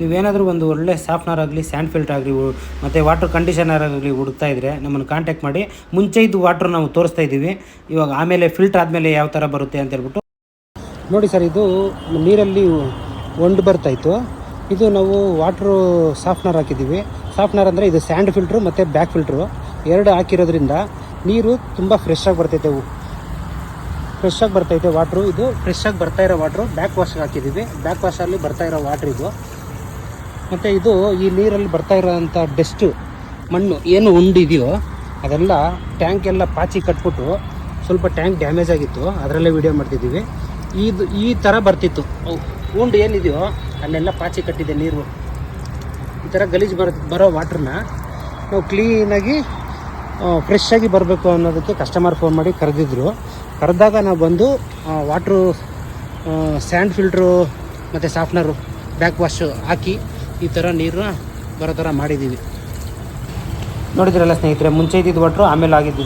ನೀವೇನಾದರೂ ಒಂದು ಒಳ್ಳೆ ಸಾಫ್ಟ್ನರ್ ಆಗಲಿ ಸ್ಯಾಂಡ್ ಫಿಲ್ಟರ್ ಆಗಲಿ ಮತ್ತು ವಾಟರ್ ಕಂಡೀಷನರ್ ಆಗಲಿ ಹುಡುಕ್ತಾ ಇದ್ದರೆ ನಮ್ಮನ್ನು ಕಾಂಟ್ಯಾಕ್ಟ್ ಮಾಡಿ. ಮುಂಚೆ ಇದ್ದು ವಾಟ್ರ್ ನಾವು ತೋರಿಸ್ತಾ ಇದ್ದೀವಿ, ಇವಾಗ ಆಮೇಲೆ ಫಿಲ್ಟರ್ ಆದಮೇಲೆ ಯಾವ ಥರ ಬರುತ್ತೆ ಅಂತ ಹೇಳ್ಬಿಟ್ಟು ನೋಡಿ ಸರ್. ಇದು ನೀರಲ್ಲಿ ಒಂಡು ಬರ್ತಾಯಿತ್ತು, ಇದು ನಾವು ವಾಟ್ರು ಸಾಫ್ಟ್ನರ್ ಹಾಕಿದ್ದೀವಿ. ಸಾಫ್ಟ್ನರ್ ಅಂದರೆ ಇದು ಸ್ಯಾಂಡ್ ಫಿಲ್ಟ್ರು ಮತ್ತು ಬ್ಯಾಕ್ ಫಿಲ್ಟ್ರು ಎರಡು ಹಾಕಿರೋದ್ರಿಂದ ನೀರು ತುಂಬ ಫ್ರೆಶ್ ಆಗಿ ಬರ್ತೈತೆ ವಾಟ್ರು. ಇದು ಫ್ರೆಶ್ ಆಗಿ ಬರ್ತಾ ಇರೋ ವಾಟ್ರು ಬ್ಯಾಕ್ ವಾಶ್ಗೆ ಹಾಕಿದ್ದೀವಿ. ಬ್ಯಾಕ್ ವಾಶಲ್ಲಿ ಬರ್ತಾ ಇರೋ ವಾಟ್ರ್ ಇದು. ಮತ್ತು ಇದು ಈ ನೀರಲ್ಲಿ ಬರ್ತಾ ಇರೋಂಥ ಡಸ್ಟು ಮಣ್ಣು ಏನು ಉಂಡಿದೆಯೋ ಅದೆಲ್ಲ ಟ್ಯಾಂಕ್ ಎಲ್ಲ ಪಾಚಿ ಕಟ್ಬಿಟ್ಟು ಸ್ವಲ್ಪ ಟ್ಯಾಂಕ್ ಡ್ಯಾಮೇಜ್ ಆಗಿತ್ತು, ಅದರಲ್ಲೇ ವೀಡಿಯೋ ಮಾಡ್ತಿದ್ದೀವಿ. ಈ ಥರ ಬರ್ತಿತ್ತು ಉಂಡು ಏನಿದೆಯೋ ಅಲ್ಲೆಲ್ಲ ಪಾಚಿ ಕಟ್ಟಿದೆ ನೀರು. ಈ ಥರ ಗಲೀಜು ಬರೋ ವಾಟ್ರನ್ನ ನಾವು ಕ್ಲೀನಾಗಿ ಫ್ರೆಶ್ ಆಗಿ ಬರಬೇಕು ಅನ್ನೋದಕ್ಕೆ ಕಸ್ಟಮರ್ ಫೋನ್ ಮಾಡಿ ಕರೆದಾಗ ನಾವು ಬಂದು ವಾಟ್ರು ಸ್ಯಾಂಡ್ ಫಿಲ್ಟ್ರು ಮತ್ತು ಸಾಫ್ಟ್ನರು ಬ್ಯಾಕ್ ವಾಶು ಹಾಕಿ ಈ ಥರ ನೀರನ್ನ ಬರೋ ಥರ ಮಾಡಿದ್ದೀವಿ. ನೋಡಿದ್ರಲ್ಲ ಸ್ನೇಹಿತರೆ, ಮುಂಚೆ ಇದ್ದಿದ್ದು ವಾಟ್ರು ಆಮೇಲೆ ಆಗಿದ್ದು